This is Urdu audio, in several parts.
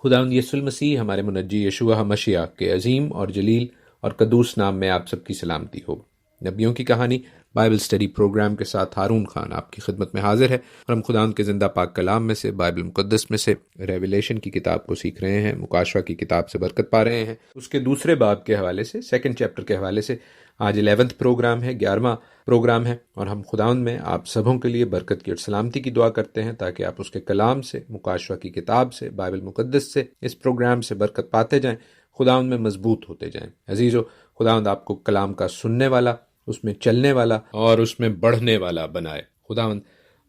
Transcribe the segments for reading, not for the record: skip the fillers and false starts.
خداوند یسوع المسیح ہمارے منجی یشوع مشیح کے عظیم اور جلیل اور قدوس نام میں آپ سب کی سلامتی ہو۔ نبیوں کی کہانی بائبل اسٹڈی پروگرام کے ساتھ ہارون خان آپ کی خدمت میں حاضر ہے، اور ہم خداوند کے زندہ پاک کلام میں سے، بائبل مقدس میں سے ریویلیشن کی کتاب کو سیکھ رہے ہیں، مکاشفہ کی کتاب سے برکت پا رہے ہیں۔ اس کے دوسرے باب کے حوالے سے، سیکنڈ چیپٹر کے حوالے سے آج 11واں پروگرام ہے، 11واں پروگرام ہے، اور ہم خداوند میں آپ سبوں کے لیے برکت کی اور سلامتی کی دعا کرتے ہیں تاکہ آپ اس کے کلام سے، مکاشفہ کی کتاب سے، بائبل مقدس سے، اس پروگرام سے برکت پاتے جائیں، خداوند میں مضبوط ہوتے جائیں۔ عزیزو، خداوند آپ کو کلام کا سننے والا، اس میں چلنے والا اور اس میں بڑھنے والا بنائے۔ خداوند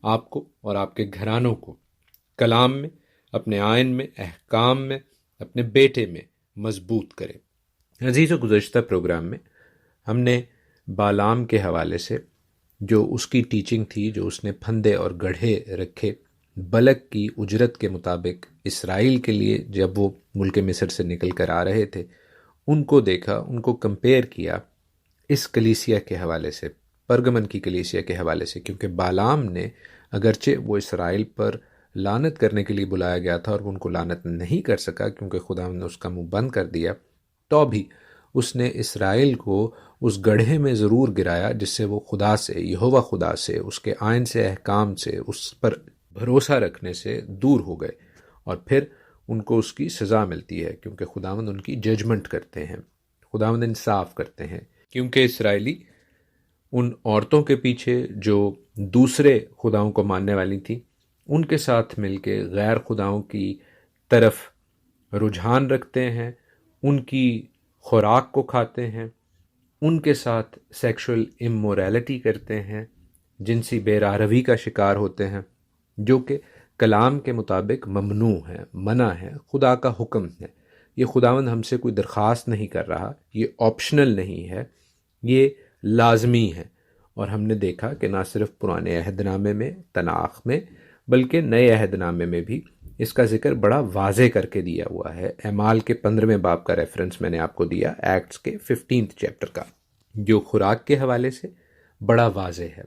آپ کو اور آپ کے گھرانوں کو کلام میں، اپنے آئین میں، احکام میں، اپنے بیٹے میں مضبوط کرے۔ عزیزو، گزشتہ پروگرام میں ہم نے بالام کے حوالے سے جو اس کی ٹیچنگ تھی، جو اس نے پھندے اور گڑھے رکھے بلک کی اجرت کے مطابق اسرائیل کے لیے جب وہ ملک مصر سے نکل کر آ رہے تھے، ان کو دیکھا، ان کو کمپیئر کیا اس کلیسیا کے حوالے سے، پرگمن کی کلیسیا کے حوالے سے، کیونکہ بالام نے اگرچہ وہ اسرائیل پر لعنت کرنے کے لیے بلایا گیا تھا اور وہ ان کو لعنت نہیں کر سکا کیونکہ خدا نے اس کا منہ بند کر دیا، تو بھی اس نے اسرائیل کو اس گڑھے میں ضرور گرایا جس سے وہ خدا سے، یہوہ خدا سے، اس کے آئین سے، احکام سے، اس پر بھروسہ رکھنے سے دور ہو گئے، اور پھر ان کو اس کی سزا ملتی ہے کیونکہ خداوند ان کی ججمنٹ کرتے ہیں، خداوند انصاف کرتے ہیں، کیونکہ اسرائیلی ان عورتوں کے پیچھے جو دوسرے خداؤں کو ماننے والی تھیں، ان کے ساتھ مل کے غیر خداؤں کی طرف رجحان رکھتے ہیں، ان کی خوراک کو کھاتے ہیں، ان کے ساتھ سیکشول اموریلٹی کرتے ہیں، جنسی بے راہ روی کا شکار ہوتے ہیں، جو کہ کلام کے مطابق ممنوع ہے، منع ہے، خدا کا حکم ہے۔ یہ خداوند ہم سے کوئی درخواست نہیں کر رہا، یہ آپشنل نہیں ہے، یہ لازمی ہے۔ اور ہم نے دیکھا کہ نہ صرف پرانے عہد نامے میں، تناخ میں، بلکہ نئے عہد نامے میں بھی اس کا ذکر بڑا واضح کر کے دیا ہوا ہے۔ اعمال کے 15ویں باب کا ریفرنس میں نے آپ کو دیا، ایکٹس کے 15 چیپٹر کا، جو خوراک کے حوالے سے بڑا واضح ہے۔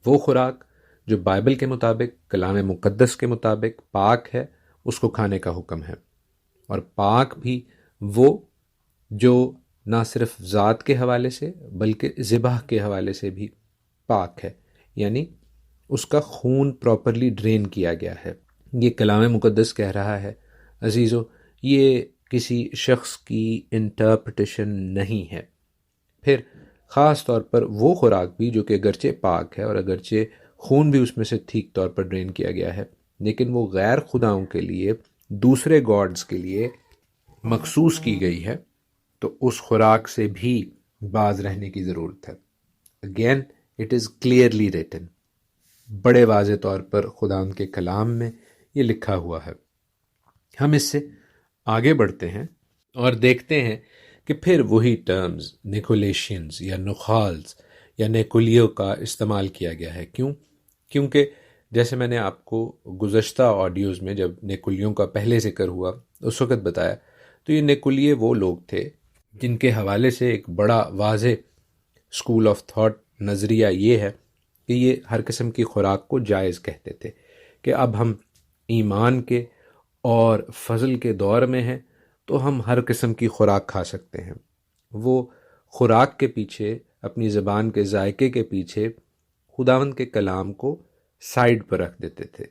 وہ خوراک جو بائبل کے مطابق، کلام مقدس کے مطابق پاک ہے، اس کو کھانے کا حکم ہے، اور پاک بھی وہ جو نہ صرف ذات کے حوالے سے بلکہ ذبح کے حوالے سے بھی پاک ہے، یعنی اس کا خون پراپرلی ڈرین کیا گیا ہے۔ یہ کلام مقدس کہہ رہا ہے۔ عزیزو، یہ کسی شخص کی انٹرپریٹیشن نہیں ہے۔ پھر خاص طور پر وہ خوراک بھی جو کہ اگرچہ پاک ہے اور اگرچہ خون بھی اس میں سے ٹھیک طور پر ڈرین کیا گیا ہے، لیکن وہ غیر خداؤں کے لیے، دوسرے گاڈز کے لیے مخصوص کی گئی ہے، تو اس خوراک سے بھی باز رہنے کی ضرورت ہے۔ Again it is clearly written, بڑے واضح طور پر خدا ان کے کلام میں یہ لکھا ہوا ہے۔ ہم اس سے آگے بڑھتے ہیں اور دیکھتے ہیں کہ پھر وہی ٹرمز نیکولیشینز یا نخالز یا نیکولیو کا استعمال کیا گیا ہے۔ کیونکہ جیسے میں نے آپ کو گزشتہ آڈیوز میں جب نیکولیوں کا پہلے ذکر ہوا اس وقت بتایا، تو یہ نیکولیے وہ لوگ تھے جن کے حوالے سے ایک بڑا واضح اسکول آف تھاٹ نظریہ یہ ہے کہ یہ ہر قسم کی خوراک کو جائز کہتے تھے، کہ اب ہم ایمان کے اور فضل کے دور میں ہیں تو ہم ہر قسم کی خوراک کھا سکتے ہیں۔ وہ خوراک کے پیچھے، اپنی زبان کے ذائقے کے پیچھے خداوند کے کلام کو سائیڈ پر رکھ دیتے تھے۔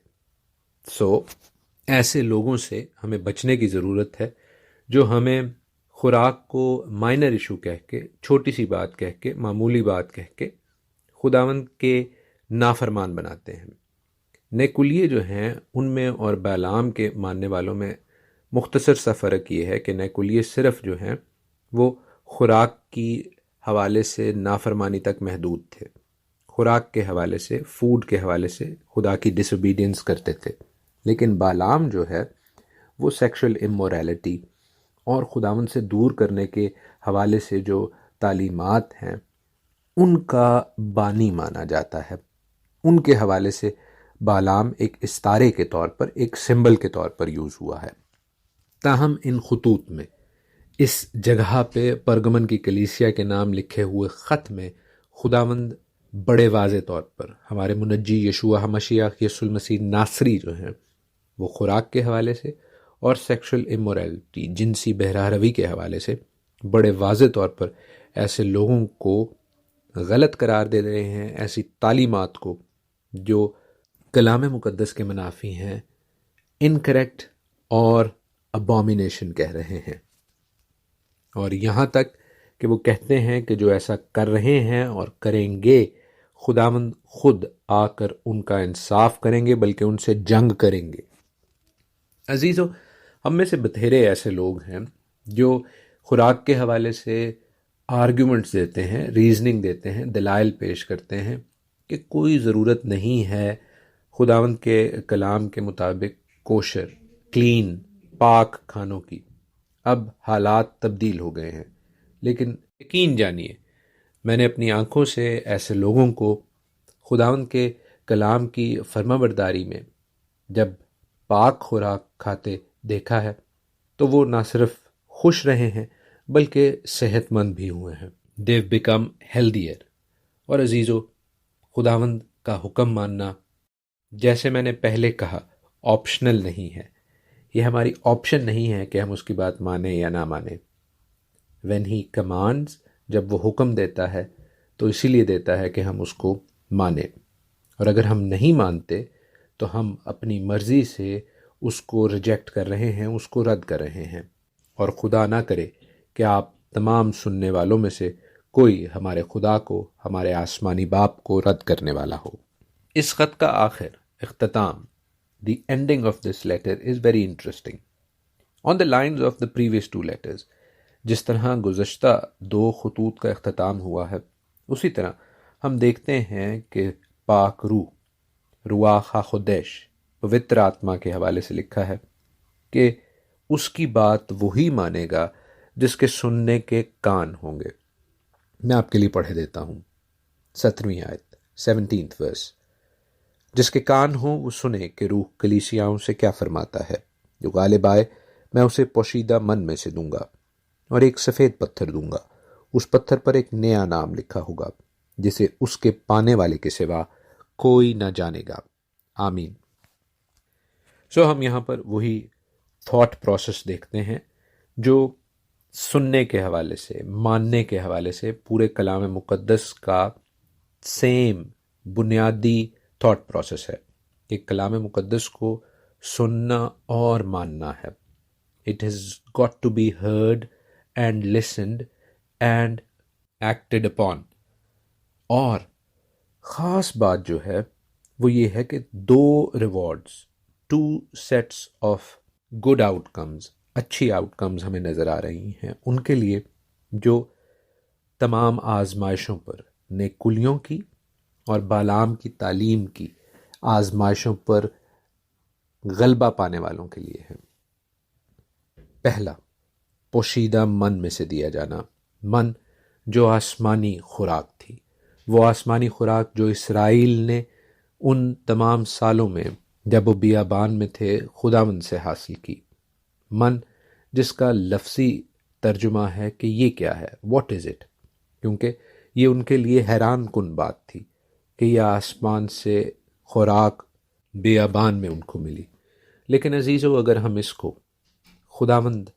ایسے لوگوں سے ہمیں بچنے کی ضرورت ہے جو ہمیں خوراک کو مائنر ایشو کہہ کے، چھوٹی سی بات کہہ کے، معمولی بات کہہ کے خداوند کے نافرمان بناتے ہیں۔ نیکولیے جو ہیں ان میں اور بالام کے ماننے والوں میں مختصر سا فرق یہ ہے کہ نیکولیے صرف جو ہیں وہ خوراک کی حوالے سے نافرمانی تک محدود تھے، خوراک کے حوالے سے، فوڈ کے حوالے سے خدا کی ڈس اوبیڈینس کرتے تھے۔ لیکن بالام جو ہے وہ سیکشل اموریلٹی اور خداوند سے دور کرنے کے حوالے سے جو تعلیمات ہیں ان کا بانی مانا جاتا ہے۔ ان کے حوالے سے بالام ایک استارے کے طور پر، ایک سمبل کے طور پر یوز ہوا ہے۔ تاہم ان خطوط میں، اس جگہ پہ پرگمن کی کلیسیا کے نام لکھے ہوئے خط میں خداوند بڑے واضح طور پر ہمارے منجی یشوع مشیح یسوع المسیح ناصری جو ہیں وہ خوراک کے حوالے سے اور سیکشل امورالٹی، جنسی بہرہ روی کے حوالے سے بڑے واضح طور پر ایسے لوگوں کو غلط قرار دے رہے ہیں، ایسی تعلیمات کو جو کلام مقدس کے منافی ہیں، انکریکٹ اور ابومینیشن کہہ رہے ہیں، اور یہاں تک کہ وہ کہتے ہیں کہ جو ایسا کر رہے ہیں اور کریں گے، خداوند خود آ کر ان کا انصاف کریں گے، بلکہ ان سے جنگ کریں گے۔ عزیزو، ہم میں سے بتھیرے ایسے لوگ ہیں جو خوراک کے حوالے سے آرگیومنٹس دیتے ہیں، ریزننگ دیتے ہیں، دلائل پیش کرتے ہیں کہ کوئی ضرورت نہیں ہے خداوند کے کلام کے مطابق کوشر، کلین، پاک کھانوں کی، اب حالات تبدیل ہو گئے ہیں۔ لیکن یقین جانیے، میں نے اپنی آنکھوں سے ایسے لوگوں کو خداوند کے کلام کی فرمانبرداری میں جب پاک خوراک کھاتے دیکھا ہے تو وہ نہ صرف خوش رہے ہیں بلکہ صحت مند بھی ہوئے ہیں۔ دیو بیکم ہیلدیئر۔ اور عزیزو، خداوند کا حکم ماننا، جیسے میں نے پہلے کہا، آپشنل نہیں ہے۔ یہ ہماری آپشن نہیں ہے کہ ہم اس کی بات مانیں یا نہ مانیں۔ when he commands، جب وہ حکم دیتا ہے تو اسی لیے دیتا ہے کہ ہم اس کو مانیں، اور اگر ہم نہیں مانتے تو ہم اپنی مرضی سے اس کو ریجیکٹ کر رہے ہیں، اس کو رد کر رہے ہیں، اور خدا نہ کرے کہ آپ تمام سننے والوں میں سے کوئی ہمارے خدا کو، ہمارے آسمانی باپ کو رد کرنے والا ہو۔ اس خط کا آخر، اختتام، the ending of this letter is very interesting. On the lines of the previous two letters، جس طرح گزشتہ دو خطوط کا اختتام ہوا ہے، اسی طرح ہم دیکھتے ہیں کہ پاک روح، رواح خدش، پوتر آتما کے حوالے سے لکھا ہے کہ اس کی بات وہی مانے گا جس کے سننے کے کان ہوں گے۔ میں آپ کے لیے پڑھے دیتا ہوں 17ویں آیت، 17th verse۔ جس کے کان ہوں وہ سنے کہ روح کلیسیاؤں سے کیا فرماتا ہے۔ جو غالب آئے میں اسے پوشیدہ من میں سے دوں گا، اور ایک سفید پتھر دوں گا، اس پتھر پر ایک نیا نام لکھا ہوگا جسے اس کے پانے والے کے سوا کوئی نہ جانے گا۔ آمین۔ ہم یہاں پر وہی تھاٹ پروسیس دیکھتے ہیں جو سننے کے حوالے سے، ماننے کے حوالے سے پورے کلام مقدس کا سیم بنیادی تھاٹ پروسیس ہے کہ کلام مقدس کو سننا اور ماننا ہے۔ It has got to be heard and listened and acted upon۔ اور خاص بات جو ہے وہ یہ ہے کہ دو rewards, two sets of good outcomes, اچھی آؤٹ کمز ہمیں نظر آ رہی ہیں ان کے لیے جو تمام آزمائشوں پر، نیکولیوں کی اور بالام کی تعلیم کی آزمائشوں پر غلبہ پانے والوں کے لیے ہے۔ پہلا، پوشیدہ من میں سے دیا جانا، من جو آسمانی خوراک تھی، وہ آسمانی خوراک جو اسرائیل نے ان تمام سالوں میں جب وہ بیابان میں تھے خداوند سے حاصل کی، من جس کا لفظی ترجمہ ہے کہ یہ کیا ہے، واٹ از اٹ، کیونکہ یہ ان کے لیے حیران کن بات تھی کہ یہ آسمان سے خوراک بیابان میں ان کو ملی۔ لیکن عزیزو، اگر ہم اس کو خداوند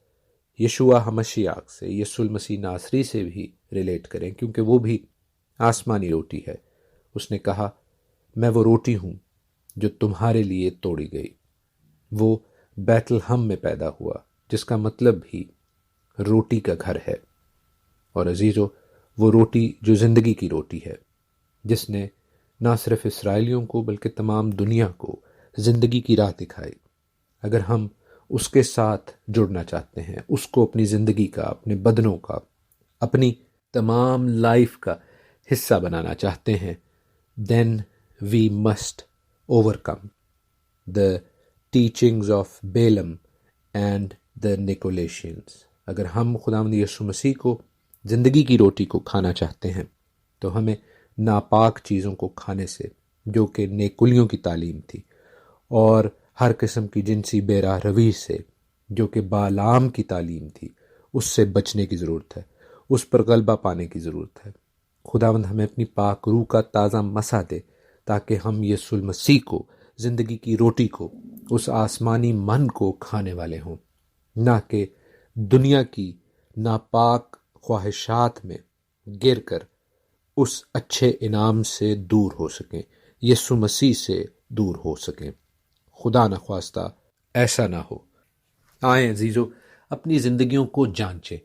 یشوع مسیح سے، یسوع المسیح ناصری سے بھی ریلیٹ کریں، کیونکہ وہ بھی آسمانی روٹی ہے، اس نے کہا میں وہ روٹی ہوں جو تمہارے لیے توڑی گئی۔ وہ بیت لحم میں پیدا ہوا، جس کا مطلب بھی روٹی کا گھر ہے۔ اور عزیزو، وہ روٹی جو زندگی کی روٹی ہے، جس نے نہ صرف اسرائیلیوں کو بلکہ تمام دنیا کو زندگی کی راہ دکھائی۔ اگر ہم اس کے ساتھ جڑنا چاہتے ہیں، اس کو اپنی زندگی کا، اپنے بدنوں کا، اپنی تمام لائف کا حصہ بنانا چاہتے ہیں، then we must overcome the teachings of Balaam and the Nicolaitans۔ اگر ہم خداوند یسوع مسیح کو، زندگی کی روٹی کو کھانا چاہتے ہیں تو ہمیں ناپاک چیزوں کو کھانے سے، جو کہ نیکولیوں کی تعلیم تھی، اور ہر قسم کی جنسی بے راہ روی سے، جو کہ بالام کی تعلیم تھی، اس سے بچنے کی ضرورت ہے، اس پر غلبہ پانے کی ضرورت ہے۔ خداوند ہمیں اپنی پاک روح کا تازہ مسا دے تاکہ ہم یسوع المسیح کو، زندگی کی روٹی کو اس آسمانی من کو کھانے والے ہوں، نہ کہ دنیا کی ناپاک خواہشات میں گر کر اس اچھے انعام سے دور ہو سکیں، یسوع مسیح سے دور ہو سکیں۔ خدا نخواستہ ایسا نہ ہو۔ آئیں عزیزو، اپنی زندگیوں کو جانچیں،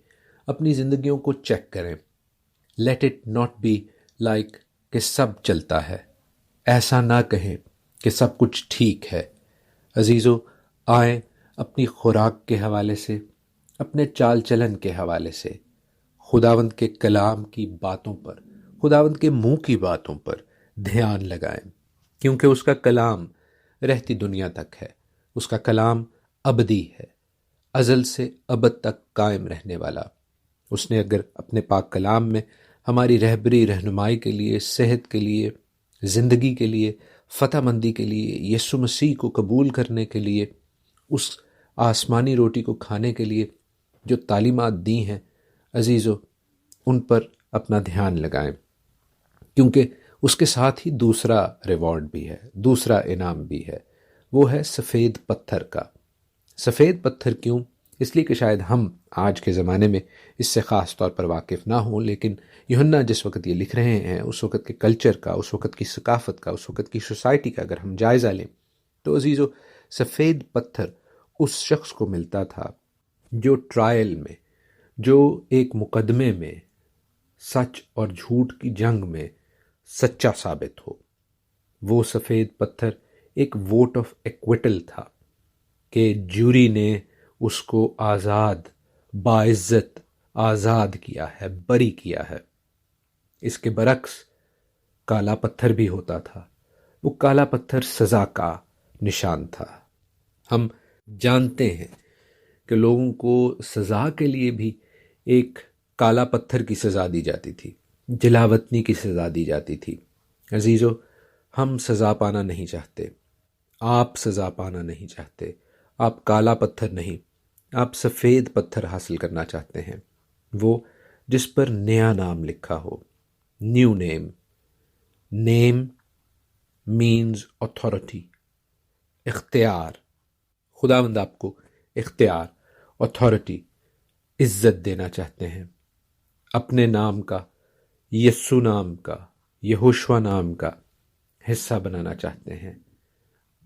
اپنی زندگیوں کو چیک کریں۔ Let it not be like کہ سب چلتا ہے، ایسا نہ کہیں کہ سب کچھ ٹھیک ہے۔ عزیزو، آئیں اپنی خوراک کے حوالے سے، اپنے چال چلن کے حوالے سے خداوند کے کلام کی باتوں پر، خداوند کے منہ کی باتوں پر دھیان لگائیں، کیونکہ اس کا کلام رہتی دنیا تک ہے، اس کا کلام ابدی ہے، ازل سے ابد تک قائم رہنے والا۔ اس نے اگر اپنے پاک کلام میں ہماری رہبری رہنمائی کے لیے، صحت کے لیے، زندگی کے لیے، فتح مندی کے لیے، یسوع مسیح کو قبول کرنے کے لیے، اس آسمانی روٹی کو کھانے کے لیے جو تعلیمات دی ہیں، عزیزو ان پر اپنا دھیان لگائیں، کیونکہ اس کے ساتھ ہی دوسرا ریوارڈ بھی ہے، دوسرا انعام بھی ہے، وہ ہے سفید پتھر کا۔ سفید پتھر کیوں؟ اس لیے کہ شاید ہم آج کے زمانے میں اس سے خاص طور پر واقف نہ ہوں، لیکن یوحنا جس وقت یہ لکھ رہے ہیں، اس وقت کے کلچر کا، اس وقت کی ثقافت کا، اس وقت کی سوسائٹی کا اگر ہم جائزہ لیں تو عزیزو، سفید پتھر اس شخص کو ملتا تھا جو ٹرائل میں، جو ایک مقدمے میں، سچ اور جھوٹ کی جنگ میں سچا ثابت ہو۔ وہ سفید پتھر ایک ووٹ آف ایکویٹل تھا کہ جوری نے اس کو آزاد، باعزت آزاد کیا ہے، بری کیا ہے۔ اس کے برعکس کالا پتھر بھی ہوتا تھا۔ وہ کالا پتھر سزا کا نشان تھا۔ ہم جانتے ہیں کہ لوگوں کو سزا کے لیے بھی ایک کالا پتھر کی سزا دی جاتی تھی، جلاوطنی کی سزا دی جاتی تھی۔ عزیزو، ہم سزا پانا نہیں چاہتے، آپ سزا پانا نہیں چاہتے، آپ کالا پتھر نہیں، آپ سفید پتھر حاصل کرنا چاہتے ہیں، وہ جس پر نیا نام لکھا ہو، نیو نیم۔ نیم مینز اتھارٹی، اختیار۔ خداوند آپ کو اختیار، اتھارٹی، عزت دینا چاہتے ہیں، اپنے نام کا، یسوع نام کا، یہوشوا نام کا حصہ بنانا چاہتے ہیں،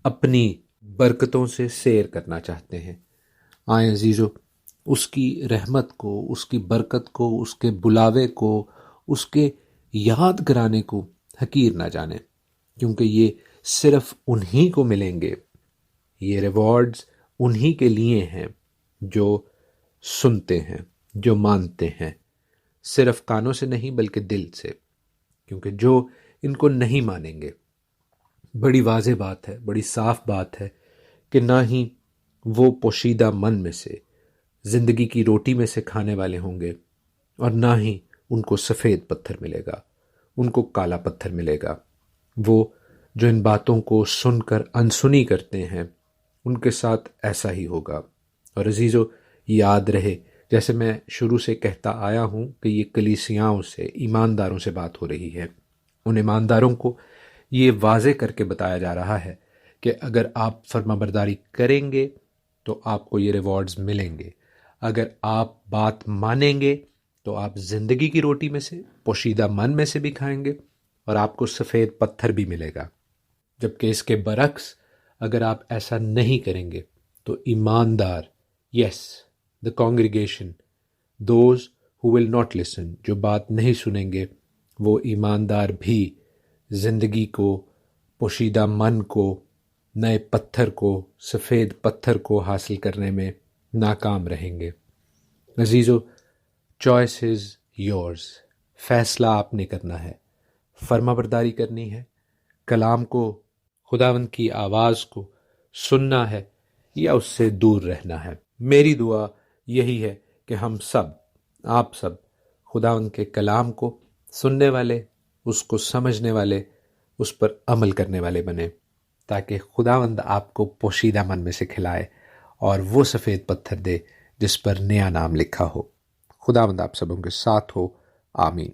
اپنی برکتوں سے سیر کرنا چاہتے ہیں۔ آئیں عزیزو، اس کی رحمت کو، اس کی برکت کو، اس کے بلاوے کو، اس کے یاد کرانے کو حقیر نہ جانیں، کیونکہ یہ صرف انہی کو ملیں گے، یہ ریوارڈز انہی کے لیے ہیں جو سنتے ہیں، جو مانتے ہیں، صرف کانوں سے نہیں بلکہ دل سے، کیونکہ جو ان کو نہیں مانیں گے، بڑی واضح بات ہے، بڑی صاف بات ہے کہ نہ ہی وہ پوشیدہ من میں سے، زندگی کی روٹی میں سے کھانے والے ہوں گے، اور نہ ہی ان کو سفید پتھر ملے گا، ان کو کالا پتھر ملے گا۔ وہ جو ان باتوں کو سن کر انسنی کرتے ہیں، ان کے ساتھ ایسا ہی ہوگا۔ اور عزیزو، یاد رہے، جیسے میں شروع سے کہتا آیا ہوں کہ یہ کلیسیاؤں سے، ایمانداروں سے بات ہو رہی ہے۔ ان ایمانداروں کو یہ واضح کر کے بتایا جا رہا ہے کہ اگر آپ فرما برداری کریں گے تو آپ کو یہ ریوارڈز ملیں گے، اگر آپ بات مانیں گے تو آپ زندگی کی روٹی میں سے، پوشیدہ من میں سے بھی کھائیں گے، اور آپ کو سفید پتھر بھی ملے گا۔ جبکہ اس کے برعکس اگر آپ ایسا نہیں کریں گے تو ایماندار، yes, the congregation, those who will not listen, جو بات نہیں سنیں گے، وہ ایماندار بھی زندگی کو، پوشیدہ من کو، نئے پتھر کو، سفید پتھر کو حاصل کرنے میں ناکام رہیں گے۔ عزیزو، چوائس از یورز، فیصلہ آپ نے کرنا ہے، فرما برداری کرنی ہے، کلام کو، خداوند کی آواز کو سننا ہے یا اس سے دور رہنا ہے۔ میری دعا یہی ہے کہ ہم سب، آپ سب، خداوند کے کلام کو سننے والے، اس کو سمجھنے والے، اس پر عمل کرنے والے بنیں، تاکہ خداوند آپ کو پوشیدہ من میں سے کھلائے اور وہ سفید پتھر دے جس پر نیا نام لکھا ہو۔ خداوند آپ سبوں کے ساتھ ہو، آمین۔